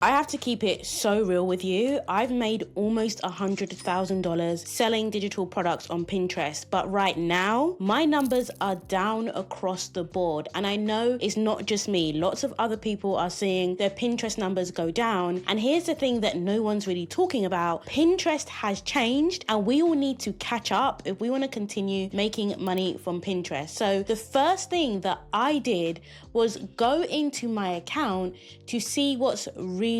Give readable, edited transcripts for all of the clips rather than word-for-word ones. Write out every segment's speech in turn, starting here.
I have to keep it so real with you. I've made almost $100,000 selling digital products on Pinterest, but right now my numbers are down across the board. And I know it's not just me. Lots of other people are seeing their Pinterest numbers go down. And here's the thing that no one's really talking about. Pinterest has changed and we all need to catch up if we want to continue making money from Pinterest. So the first thing that I did was go into my account to see what's really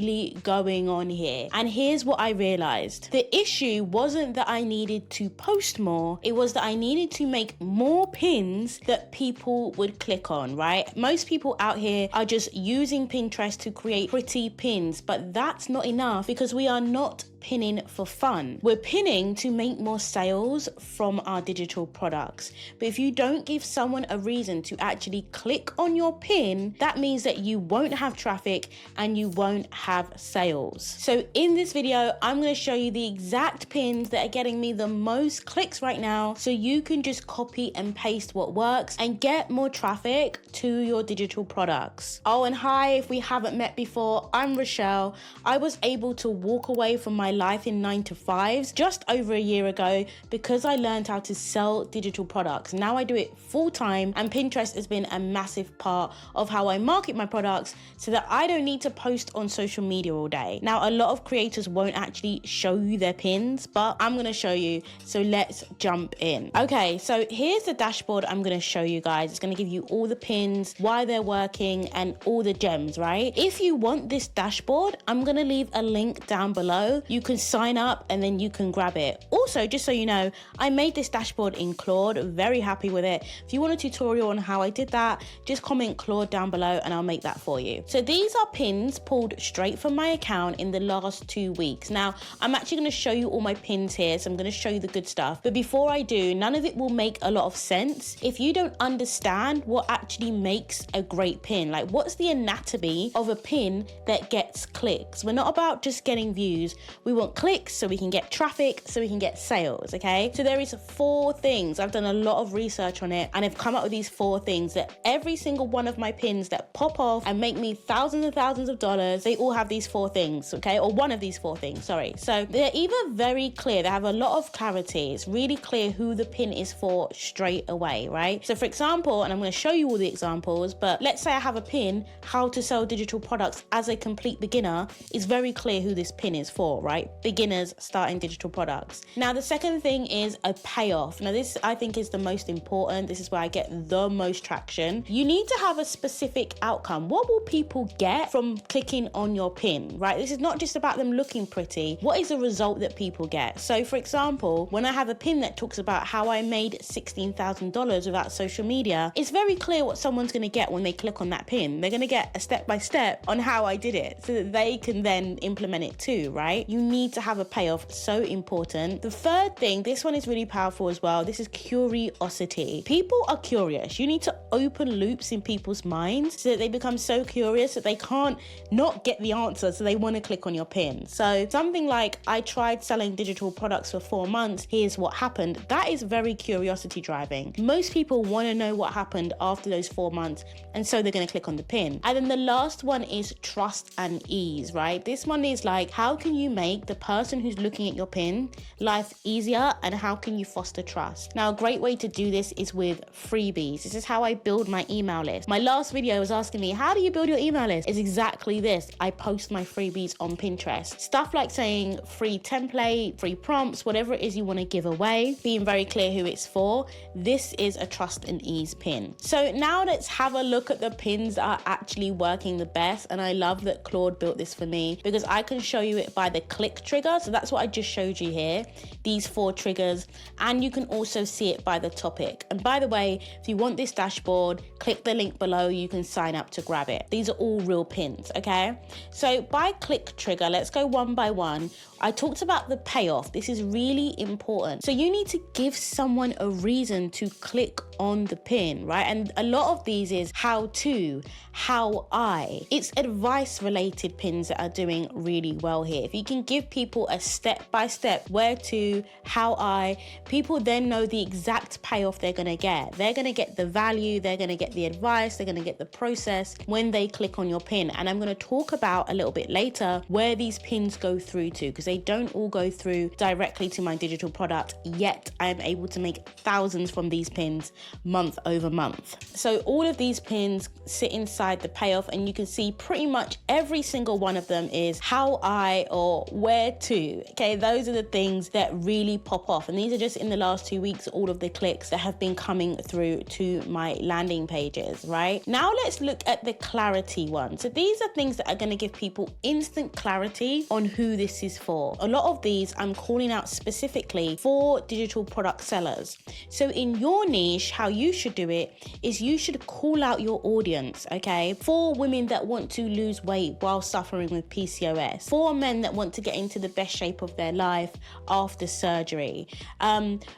going on here. And here's what I realized. The issue wasn't that I needed to post more, it was that I needed to make more pins that people would click on, right? Most people out here are just using Pinterest to create pretty pins, but that's not enough because we are not pinning for fun. We're pinning to make more sales from our digital products. But if you don't give someone a reason to actually click on your pin, that means that you won't have traffic and you won't have sales. So in this video, I'm going to show you the exact pins that are getting me the most clicks right now, so you can just copy and paste what works and get more traffic to your digital products. Oh, and hi, if we haven't met before, I'm Rochelle. I was able to walk away from my life in 9-to-5s just over a year ago because I learned how to sell digital products. Now I do it full time, and Pinterest has been a massive part of how I market my products so that I don't need to post on social media all day. Now, a lot of creators won't actually show you their pins, but I'm going to show you. So let's jump in. Okay, so here's the dashboard I'm going to show you guys. It's going to give you all the pins, why they're working, and all the gems, right? If you want this dashboard, I'm going to leave a link down below. You can sign up and then you can grab it. Also, just so you know, I made this dashboard in Claude, very happy with it. If you want a tutorial on how I did that, just comment Claude down below and I'll make that for you. So these are pins pulled straight from my account in the last 2 weeks. Now, I'm actually going to show you all my pins here, so I'm going to show you the good stuff. But before I do, none of it will make a lot of sense if you don't understand what actually makes a great pin. Like, what's the anatomy of a pin that gets clicks? We're not about just getting views. We want clicks so we can get traffic, so we can get sales, okay? So there is 4 things. I've done a lot of research on it and I've come up with these 4 things that every single one of my pins that pop off and make me thousands and thousands of dollars, they all have these 4 things, okay? Or one of these 4 things, sorry. So they're either very clear, they have a lot of clarity. It's really clear who the pin is for straight away, right? So for example, and I'm going to show you all the examples, but let's say I have a pin, how to sell digital products as a complete beginner. It's very clear who this pin is for, right? Beginners starting digital products. Now, the second thing is a payoff. Now, this I think is the most important. This is where I get the most traction. You need to have a specific outcome. What will people get from clicking on your pin, right? This is not just about them looking pretty. What is the result that people get? So for example, when I have a pin that talks about how I made $16,000 without social media, it's very clear what someone's going to get when they click on that pin. They're going to get a step-by-step on how I did it so that they can then implement it too, right? You need to have a payoff, so important. The third thing, this one is really powerful as well. This is curiosity. People are curious. You need to open loops in people's minds so that they become so curious that they can't not get the answer, so they want to click on your pin. So something like, I tried selling digital products for 4 months, here's what happened. That is very curiosity driving. Most people want to know what happened after those 4 months, and so they're going to click on the pin. And then the last one is trust and ease, right? This one is like, how can you make the person who's looking at your pin life easier, and how can you foster trust? Now, a great way to do this is with freebies. This is how I build my email list. My last video was asking me, how do you build your email list? It's exactly this. I post my freebies on Pinterest. Stuff like saying free template, free prompts, whatever it is you want to give away, being very clear who it's for. This is a trust and ease pin. So now let's have a look at the pins that are actually working the best. And I love that Claude built this for me because I can show you it by the click trigger. So that's what I just showed you here, these 4 triggers. And you can also see it by the topic. And by the way, if you want this dashboard, click the link below. You can sign up to grab it. These are all real pins, okay? So by click trigger, let's go one by one. I talked about the payoff. This is really important. So you need to give someone a reason to click on the pin, right? And a lot of these is how to, how I. It's advice related pins that are doing really well here. If you can give people a step-by-step where to, how I, people then know the exact payoff they're gonna get. They're gonna get the value, they're gonna get the advice, they're gonna get the process when they click on your pin. And I'm gonna talk about a little bit later where these pins go through to, because they don't all go through directly to my digital product, yet I'm able to make thousands from these pins month over month. So all of these pins sit inside the payoff, and you can see pretty much every single one of them is how I or where to. Okay, those are the things that really pop off, and these are just in the last 2 weeks, all of the clicks that have been coming through to my landing pages, right? Now let's look at the clarity one. So these are things that are going to give people instant clarity on who this is for. A lot of these I'm calling out specifically for digital product sellers. So in your niche, how you should do it is you should call out your audience, okay? For women that want to lose weight while suffering with PCOS, for men that want to get into the best shape of their life after surgery,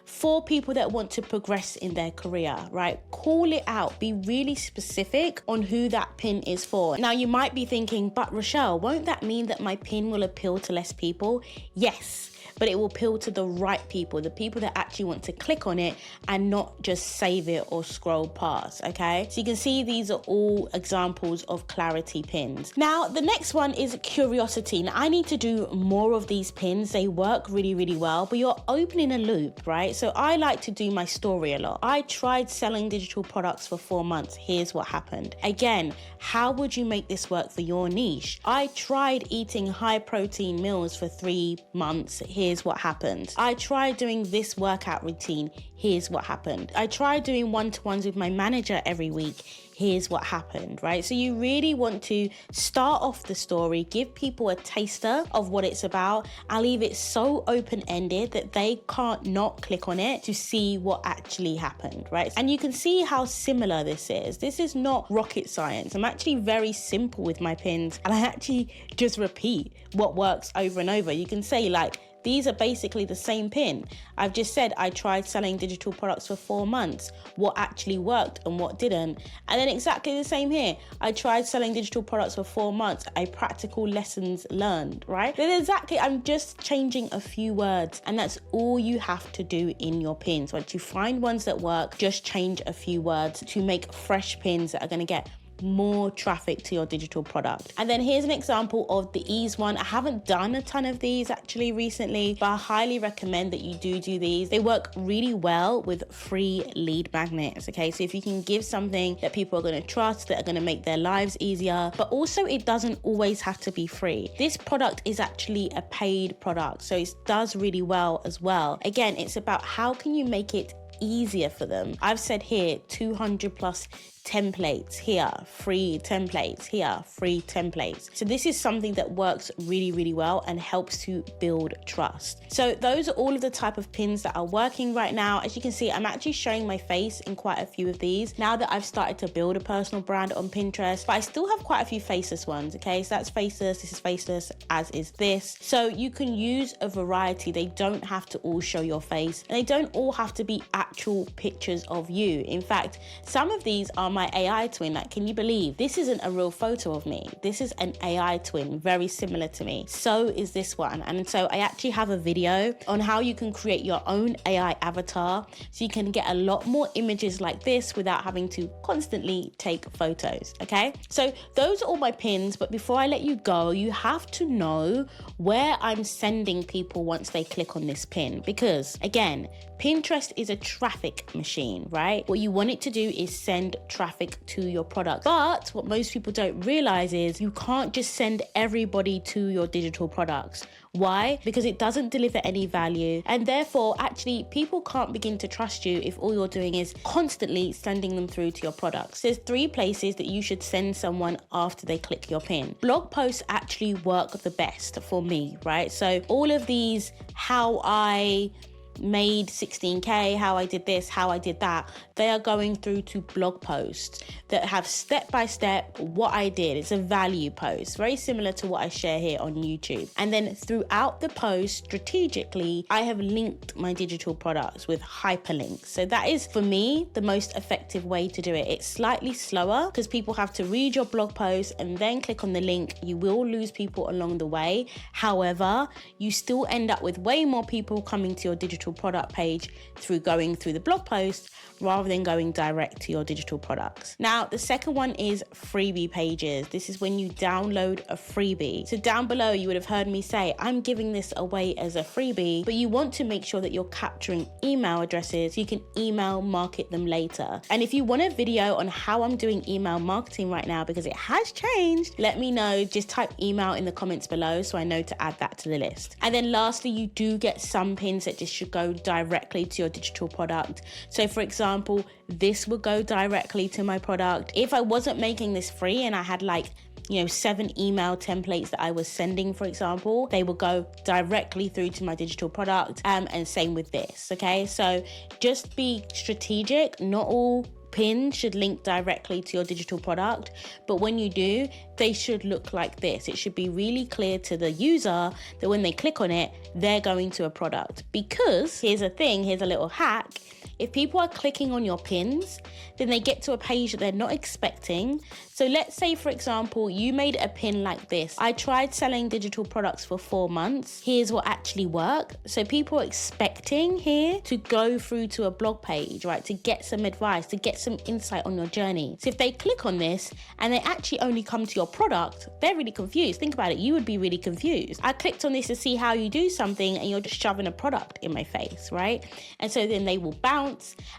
for people that want to progress in their career, right? Call it out, be really specific on who that pin is for. Now you might be thinking, but Rochelle, won't that mean that my pin will appeal to less people? Yes, but it will appeal to the right people, the people that actually want to click on it and not just save it or scroll past, okay? So you can see these are all examples of clarity pins. Now, the next one is curiosity. Now, I need to do more of these pins. They work really, really well, but you're opening a loop, right? So I like to do my story a lot. I tried selling digital products for 4 months. Here's what happened. Again, how would you make this work for your niche? I tried eating high protein meals for 3 months. Here's what happened. I tried doing this workout routine. Here's what happened. I tried doing one-to-ones with my manager every week. Here's what happened, right? So you really want to start off the story, give people a taster of what it's about, and leave it so open-ended that they can't not click on it to see what actually happened, right? And you can see how similar this is. This is not rocket science. I'm actually very simple with my pins, and I actually just repeat what works over and over. You can say like, these are basically the same pin. I've just said I tried selling digital products for 4 months, what actually worked and what didn't. And then exactly the same here. I tried selling digital products for 4 months, practical lessons learned, right? Then exactly, I'm just changing a few words, and that's all you have to do in your pins. Once you find ones that work, just change a few words to make fresh pins that are gonna get more traffic to your digital product. And then here's an example of the ease one. I haven't done a ton of these actually recently, but I highly recommend that you do these. They work really well with free lead magnets, okay? So if you can give something that people are going to trust, that are going to make their lives easier, but also it doesn't always have to be free. This product is actually a paid product, so it does really well as well. Again, it's about how can you make it easier for them. I've said here 200 plus templates, here free templates, here free templates. So this is something that works really, really well and helps to build trust. So those are all of the type of pins that are working right now. As you can see, I'm actually showing my face in quite a few of these now that I've started to build a personal brand on Pinterest, but I still have quite a few faceless ones, okay? So that's faceless, this is faceless, as is this. So you can use a variety. They don't have to all show your face, and they don't all have to be actual pictures of you. In fact, some of these are my AI twin. Like, can you believe this isn't a real photo of me? This is an AI twin, very similar to me. So is this one. And so I actually have a video on how you can create your own AI avatar, so you can get a lot more images like this without having to constantly take photos, okay? So those are all my pins, but before I let you go, you have to know where I'm sending people once they click on this pin, because again, Pinterest is a traffic machine, right? What you want it to do is send traffic to your product. But what most people don't realize is you can't just send everybody to your digital products. Why? Because it doesn't deliver any value, and therefore actually people can't begin to trust you if all you're doing is constantly sending them through to your products. There's 3 places that you should send someone after they click your pin. Blog posts actually work the best for me, right? So all of these how I made 16K, how I did this, how I did that. They are going through to blog posts that have step-by-step what I did. It's a value post, very similar to what I share here on YouTube. And then throughout the post, strategically, I have linked my digital products with hyperlinks. So that is, for me, the most effective way to do it. It's slightly slower because people have to read your blog post and then click on the link. You will lose people along the way. However, you still end up with way more people coming to your digital product page through going through the blog post rather than going direct to your digital products. Now, the second one is freebie pages. This is when you download a freebie. So down below, you would have heard me say, I'm giving this away as a freebie, but you want to make sure that you're capturing email addresses so you can email market them later. And if you want a video on how I'm doing email marketing right now, because it has changed, let me know. Just type email in the comments below so I know to add that to the list. And then lastly, you do get some pins that just should go directly to your digital product. So for example, this would go directly to my product. If I wasn't making this free and I had 7 email templates that I was sending, for example, they will go directly through to my digital product, and same with this, okay? So just be strategic. Not all pins should link directly to your digital product, but when you do, they should look like this. It should be really clear to the user that when they click on it, they're going to a product. Because here's a little hack. If people are clicking on your pins, then they get to a page that they're not expecting. So let's say, for example, you made a pin like this. I tried selling digital products for 4 months. Here's what actually worked. So people are expecting here to go through to a blog page, right? To get some advice, to get some insight on your journey. So if they click on this and they actually only come to your product, they're really confused. Think about it. You would be really confused. I clicked on this to see how you do something and you're just shoving a product in my face, right? And so then they will bounce.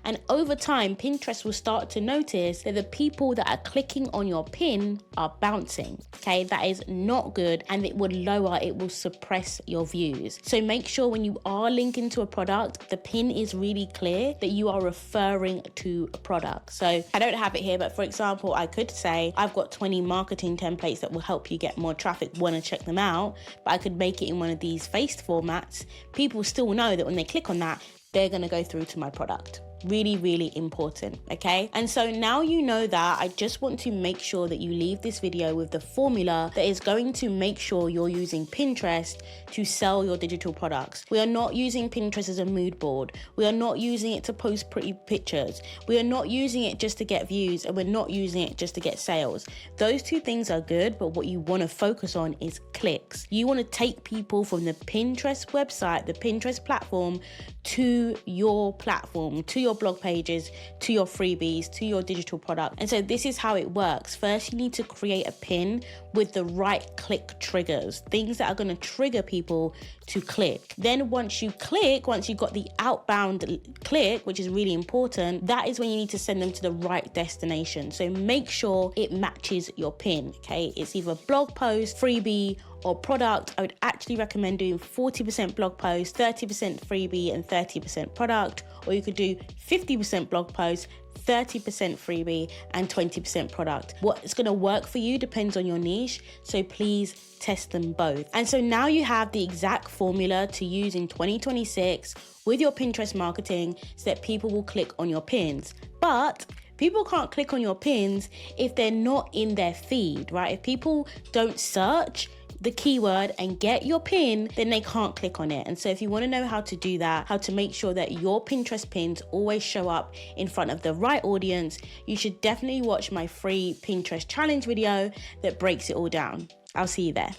And over time, Pinterest will start to notice that the people that are clicking on your pin are bouncing. Okay, that is not good, and it will suppress your views. So make sure when you are linking to a product, the pin is really clear that you are referring to a product. So I don't have it here, but for example, I could say I've got 20 marketing templates that will help you get more traffic. Want to check them out? But I could make it in one of these faced formats. People still know that when they click on that, they're going to go through to my product. Really, really important, okay? And so now you know that, I just want to make sure that you leave this video with the formula that is going to make sure you're using Pinterest to sell your digital products. We are not using Pinterest as a mood board. We are not using it to post pretty pictures. We are not using it just to get views, and we're not using it just to get sales. Those two things are good, but what you want to focus on is clicks. You want to take people from the Pinterest website, the Pinterest platform, to your platform, to your blog pages, to your freebies, to your digital product. And so this is how it works. First, you need to create a pin with the right click triggers, things that are going to trigger people to click. Then once you've got the outbound click, which is really important, that is when you need to send them to the right destination. So make sure it matches your pin, okay? It's either blog post, freebie, or product. I would actually recommend doing 40% blog post, 30% freebie, and 30% product. Or you could do 50% blog post, 30% freebie, and 20% product. What's going to work for you depends on your niche, so please test them both. And so now you have the exact formula to use in 2026 with your Pinterest marketing so that people will click on your pins. But people can't click on your pins if they're not in their feed, right? If people don't search the keyword and get your pin, then they can't click on it. And so if you want to know how to do that, how to make sure that your Pinterest pins always show up in front of the right audience, you should definitely watch my free Pinterest challenge video that breaks it all down. I'll see you there.